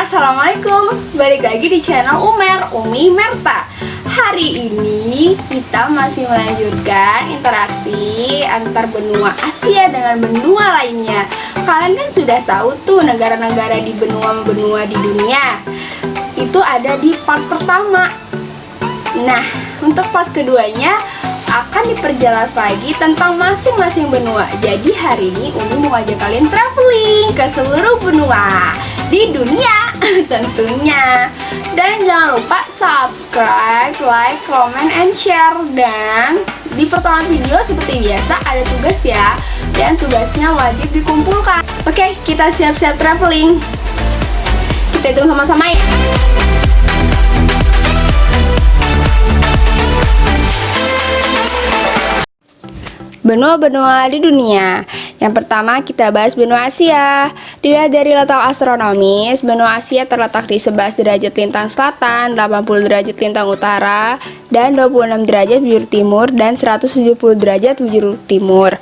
Assalamualaikum, balik lagi di channel Umi Merta. Hari ini kita masih melanjutkan interaksi antar benua Asia dengan benua lainnya. Kalian kan sudah tahu tuh negara-negara di benua-benua di dunia. Itu ada di part pertama. Nah, untuk part keduanya akan diperjelas lagi tentang masing-masing benua. Jadi hari ini Umi mau ajak kalian traveling ke seluruh benua di dunia tentunya. Dan jangan lupa subscribe, like, comment, and share. Dan di pertama video seperti biasa ada tugas ya. Dan tugasnya wajib dikumpulkan. Oke, kita siap-siap traveling. Kita hitung sama-sama ya. Benua-benua di dunia. Yang pertama kita bahas benua Asia. Dilihat dari letak astronomis, benua Asia terletak di 11 derajat lintang selatan, 80 derajat lintang utara, dan 26 derajat bujur timur, dan 170 derajat bujur timur.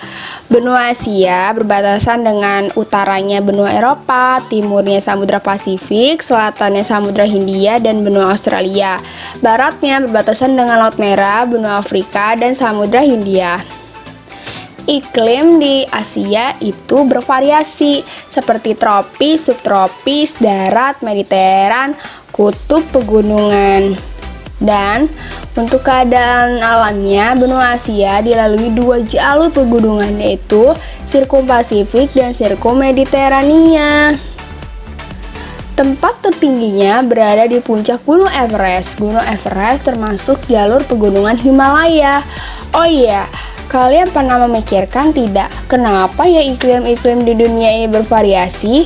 Benua Asia berbatasan dengan utaranya benua Eropa, timurnya Samudra Pasifik, selatannya Samudra Hindia, dan benua Australia. Baratnya berbatasan dengan Laut Merah, benua Afrika, dan Samudra Hindia. Iklim di Asia itu bervariasi seperti tropis, subtropis, darat, mediteran, kutub, pegunungan. Dan untuk keadaan alamnya, benua Asia dilalui dua jalur pegunungan, yaitu Sirkum Pasifik dan Sirkum Mediterania. Tempat tertingginya berada di puncak Gunung Everest. Gunung Everest termasuk jalur pegunungan Himalaya. Oh iya, kalian pernah memikirkan tidak, kenapa ya iklim-iklim di dunia ini bervariasi?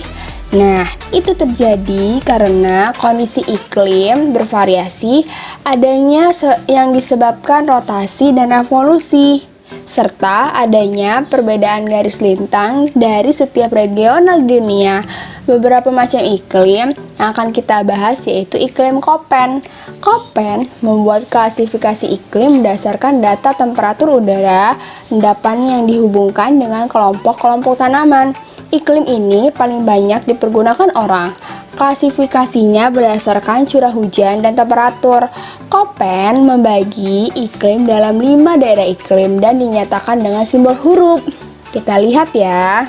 Nah, itu terjadi karena kondisi iklim bervariasi adanya yang disebabkan rotasi dan revolusi, serta adanya perbedaan garis lintang dari setiap regional di dunia. Beberapa macam iklim yang akan kita bahas yaitu iklim Köppen. Köppen membuat klasifikasi iklim berdasarkan data temperatur udara, endapan yang dihubungkan dengan kelompok-kelompok tanaman. Iklim ini paling banyak dipergunakan orang. Klasifikasinya berdasarkan curah hujan dan temperatur. Köppen membagi iklim dalam 5 daerah iklim dan dinyatakan dengan simbol huruf. Kita lihat ya.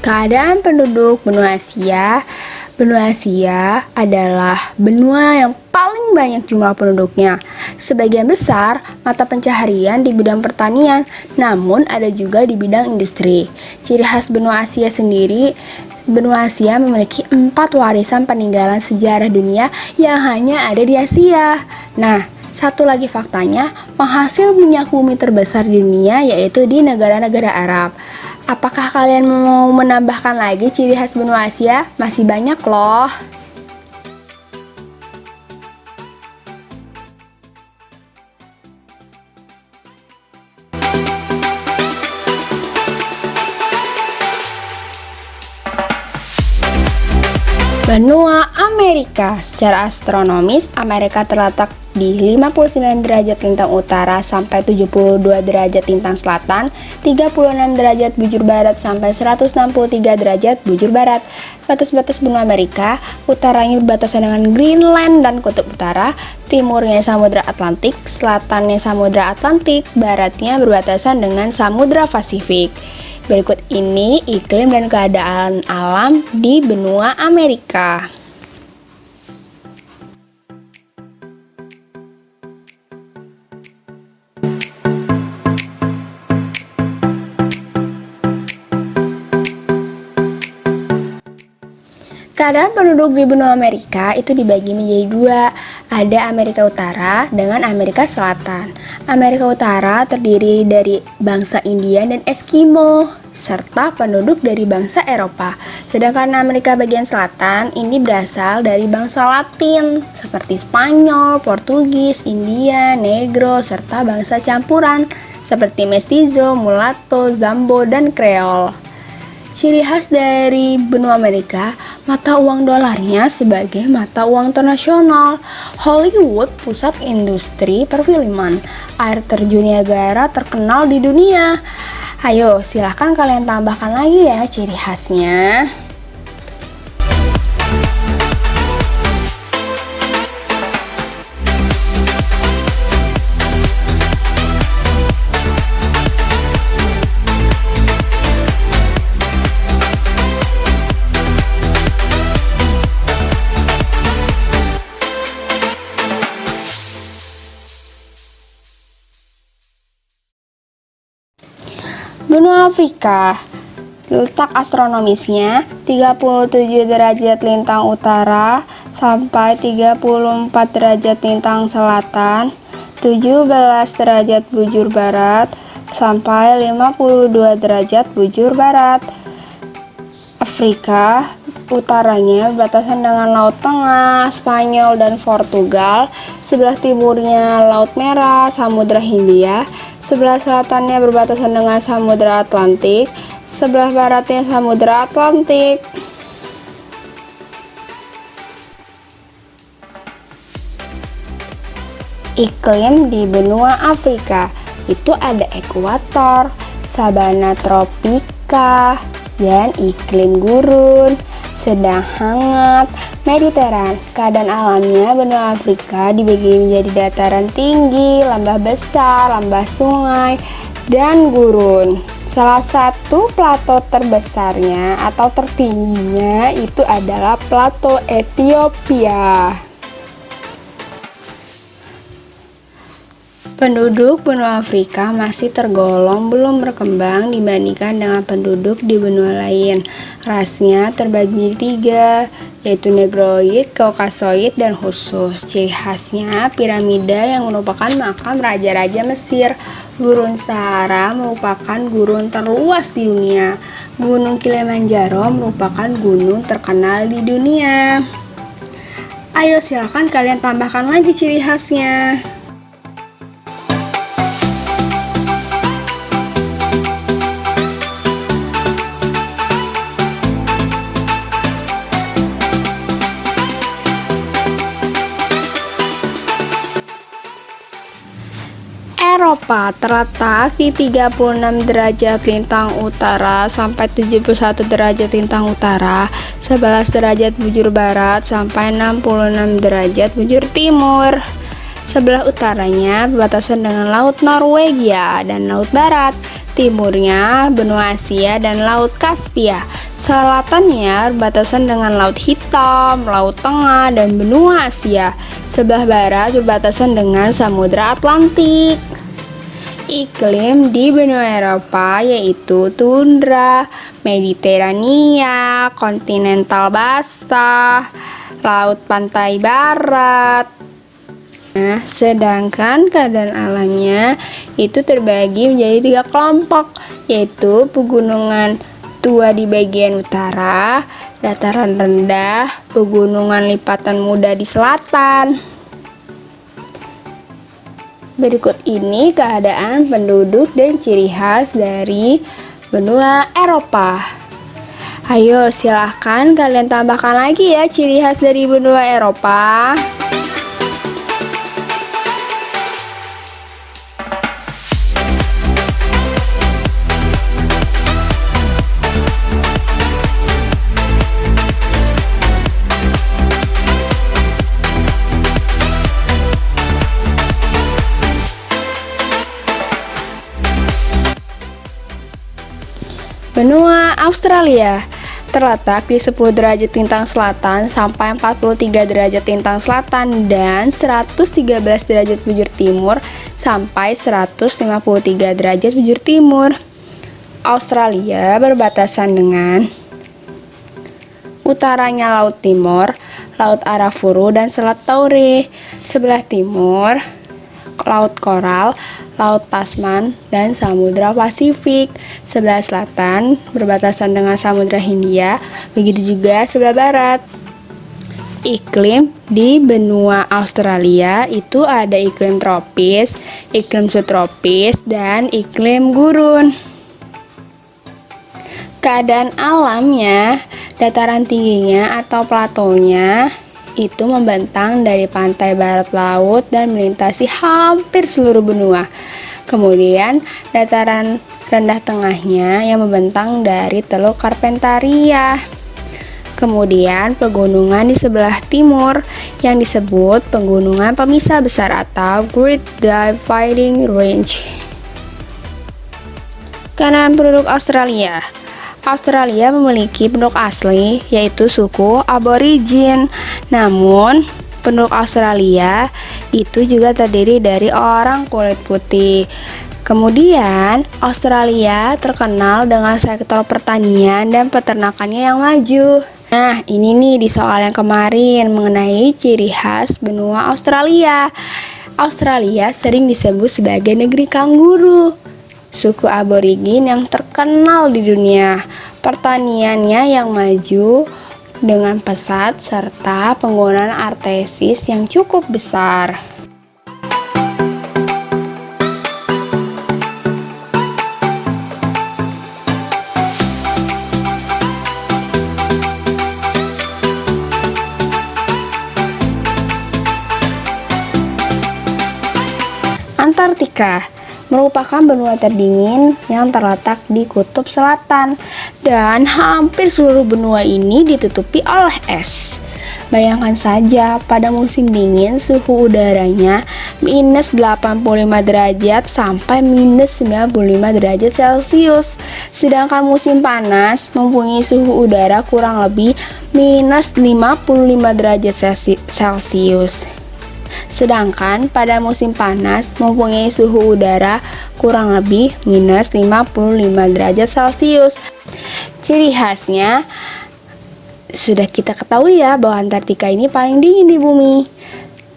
Keadaan penduduk benua Asia. Benua Asia adalah benua yang paling banyak jumlah penduduknya. Sebagian besar mata pencaharian di bidang pertanian, namun ada juga di bidang industri. Ciri khas benua Asia sendiri, benua Asia memiliki 4 warisan peninggalan sejarah dunia yang hanya ada di Asia. Nah, Satu lagi faktanya, penghasil minyak bumi terbesar di dunia yaitu di negara-negara Arab. Apakah kalian mau menambahkan lagi ciri khas benua Asia? Masih banyak loh. Benua Amerika. Secara astronomis, Amerika terletak di 59 derajat lintang utara sampai 72 derajat lintang selatan, 36 derajat bujur barat sampai 163 derajat bujur barat. Batas-batas benua Amerika, utaranya berbatasan dengan Greenland dan Kutub Utara, timurnya Samudra Atlantik, selatannya Samudra Atlantik, baratnya berbatasan dengan Samudra Pasifik. Berikut ini iklim dan keadaan alam di benua Amerika. Keadaan penduduk di benua Amerika itu dibagi menjadi dua, ada Amerika Utara dengan Amerika Selatan. Amerika Utara terdiri dari bangsa India dan Eskimo, serta penduduk dari bangsa Eropa. Sedangkan Amerika bagian selatan ini berasal dari bangsa Latin, seperti Spanyol, Portugis, India, Negro, serta bangsa campuran, seperti Mestizo, Mulatto, Zambo, dan Creole. Ciri khas dari benua Amerika, mata uang dolarnya sebagai mata uang internasional. Hollywood, pusat industri perfilman. Air terjun Niagara terkenal di dunia. Ayo, silahkan kalian tambahkan lagi ya ciri khasnya. Benua Afrika, letak astronomisnya 37 derajat lintang utara sampai 34 derajat lintang selatan, 17 derajat bujur barat sampai 52 derajat bujur barat. Afrika utaranya berbatasan dengan Laut Tengah, Spanyol, dan Portugal. Sebelah timurnya Laut Merah, Samudra Hindia. Sebelah selatannya berbatasan dengan Samudra Atlantik. Sebelah baratnya Samudra Atlantik. Iklim di benua Afrika itu ada ekuator, sabana tropika, dan iklim gurun, sedang hangat, Mediteran. Keadaan alamnya benua Afrika dibagi menjadi dataran tinggi, lembah besar, lembah sungai, dan gurun. Salah satu plato terbesarnya atau tertingginya itu adalah plato Ethiopia. Penduduk benua Afrika masih tergolong belum berkembang dibandingkan dengan penduduk di benua lain. Rasnya terbagi menjadi tiga, yaitu Negroid, Kaukasoid, dan khusus. Ciri khasnya piramida yang merupakan makam raja-raja Mesir. Gurun Sahara merupakan gurun terluas di dunia. Gunung Kilimanjaro merupakan gunung terkenal di dunia. Ayo silakan kalian tambahkan lagi ciri khasnya. Eropa terletak di 36 derajat lintang utara sampai 71 derajat lintang utara, 11 derajat bujur barat sampai 66 derajat bujur timur. Sebelah utaranya berbatasan dengan Laut Norwegia dan Laut Barat, timurnya benua Asia dan Laut Kaspia. Selatannya berbatasan dengan Laut Hitam, Laut Tengah, dan benua Asia. Sebelah barat berbatasan dengan Samudra Atlantik. Iklim di benua Eropa yaitu tundra, Mediterania, kontinental basah, laut pantai barat, Nah, sedangkan keadaan alamnya itu terbagi menjadi 3 kelompok, yaitu pegunungan tua di bagian utara, dataran rendah, pegunungan lipatan muda di selatan. Berikut ini keadaan penduduk dan ciri khas dari benua Eropa. Ayo silahkan kalian tambahkan lagi ya ciri khas dari benua Eropa. Benua Australia terletak di 10 derajat lintang selatan sampai 43 derajat lintang selatan dan 113 derajat bujur timur sampai 153 derajat bujur timur. Australia berbatasan dengan utaranya Laut Timor, Laut Arafuru dan Selat Torres, sebelah timur Laut Koral, Laut Tasman, dan Samudra Pasifik. Sebelah selatan berbatasan dengan Samudra Hindia, begitu juga sebelah barat. Iklim di benua Australia itu ada iklim tropis, iklim subtropis, dan iklim gurun. Keadaan alamnya, dataran tingginya atau platonya itu membentang dari pantai barat laut dan melintasi hampir seluruh benua. Kemudian dataran rendah tengahnya yang membentang dari Teluk Carpentaria. Kemudian pegunungan di sebelah timur yang disebut pegunungan pemisah besar atau Great Dividing Range. Keadaan penduduk Australia. Australia memiliki penduduk asli, yaitu suku aborigin. Namun, penduduk Australia itu juga terdiri dari orang kulit putih. Kemudian, Australia terkenal dengan sektor pertanian dan peternakannya yang maju. Nah, ini nih di soal yang kemarin mengenai ciri khas benua Australia. Australia sering disebut sebagai negeri kanguru. Suku aborigin yang terkenal di dunia, pertaniannya yang maju dengan pesat serta penggunaan artesis yang cukup besar. Antartika merupakan benua terdingin yang terletak di kutub selatan dan hampir seluruh benua ini ditutupi oleh es. Bayangkan saja pada musim dingin suhu udaranya minus 85 derajat sampai minus 95 derajat Celcius. Sedangkan musim panas mempunyai suhu udara kurang lebih minus 55 derajat Celcius. Sedangkan pada musim panas mempunyai suhu udara kurang lebih minus 55 derajat Celcius. Ciri khasnya sudah kita ketahui ya bahwa Antartika ini paling dingin di bumi.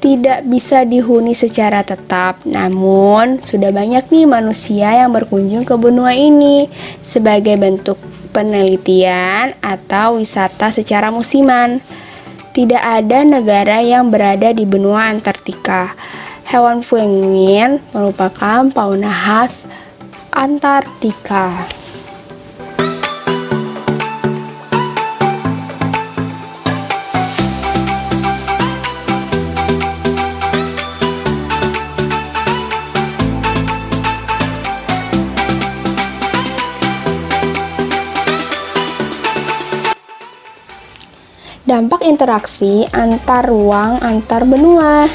Tidak bisa dihuni secara tetap, namun sudah banyak nih manusia yang berkunjung ke benua ini sebagai bentuk penelitian atau wisata secara musiman. Tidak ada negara yang berada di benua Antartika. Hewan penguin merupakan fauna khas Antartika. Dampak interaksi antar ruang antar benua.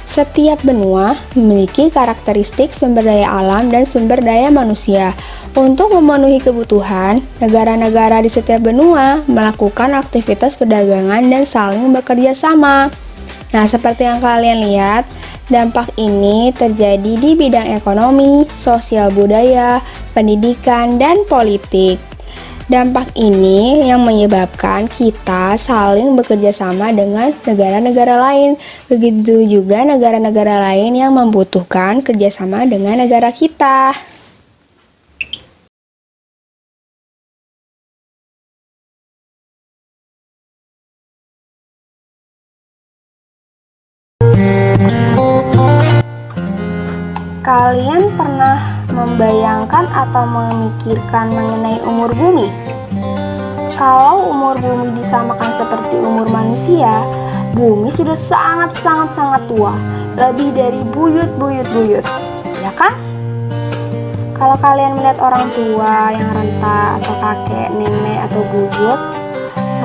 Setiap benua memiliki karakteristik sumber daya alam dan sumber daya manusia. Untuk memenuhi kebutuhan, negara-negara di setiap benua melakukan aktivitas perdagangan dan saling bekerja sama. Nah, seperti yang kalian lihat, dampak ini terjadi di bidang ekonomi, sosial budaya, pendidikan, dan politik. Dampak ini yang menyebabkan kita saling bekerja sama dengan negara-negara lain. Begitu juga negara-negara lain yang membutuhkan kerjasama dengan negara kita. Kalian pernah membayangkan atau memikirkan mengenai umur bumi? Kalau umur bumi disamakan seperti umur manusia, bumi sudah sangat tua, lebih dari buyut, ya kan? Kalau kalian melihat orang tua yang renta atau kakek, nenek, atau buyut,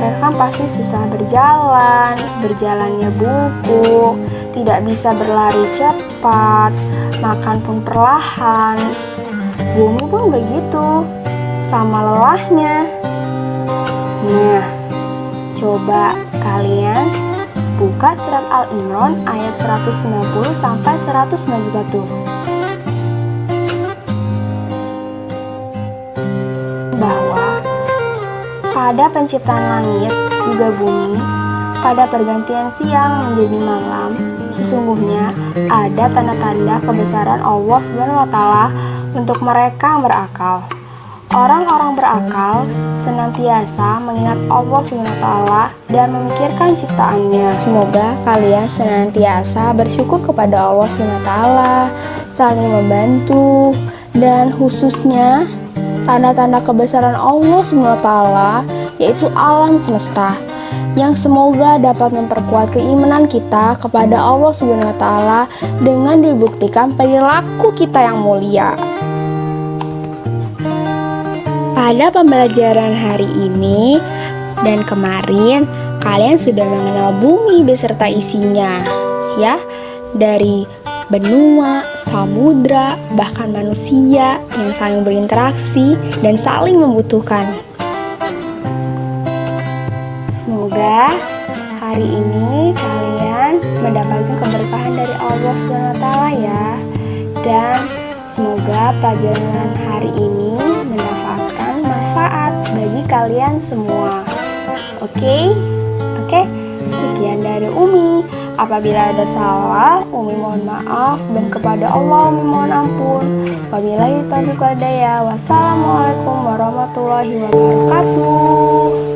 mereka kan pasti susah berjalan, berjalannya bungkuk, tidak bisa berlari cepat, makan pun perlahan. Bumi pun begitu, sama lelahnya. Nah, coba kalian buka surat Al-Imran ayat 190 sampai 191. Bahwa pada penciptaan langit juga bumi, pada pergantian siang menjadi malam, sesungguhnya ada tanda-tanda kebesaran Allah SWT untuk mereka yang berakal. Orang-orang berakal senantiasa mengingat Allah SWT dan memikirkan ciptaannya. Semoga kalian senantiasa bersyukur kepada Allah SWT, saling membantu, dan khususnya tanda-tanda kebesaran Allah SWT, yaitu alam semesta, yang semoga dapat memperkuat keimanan kita kepada Allah SWT dengan dibuktikan perilaku kita yang mulia. Pada pembelajaran hari ini dan kemarin, kalian sudah mengenal bumi beserta isinya, ya, dari benua, samudra, bahkan manusia yang saling berinteraksi dan saling membutuhkan. Semoga hari ini kalian mendapatkan keberkahan dari Allah SWT ya, dan semoga pelajaran hari ini mendapatkan manfaat bagi kalian semua. Oke? Sekian dari Umi. Apabila ada salah, Umi mohon maaf, dan kepada Allah Umi mohon ampun. Wabillahi taufiq wal hidayah. Wassalamualaikum warahmatullahi wabarakatuh.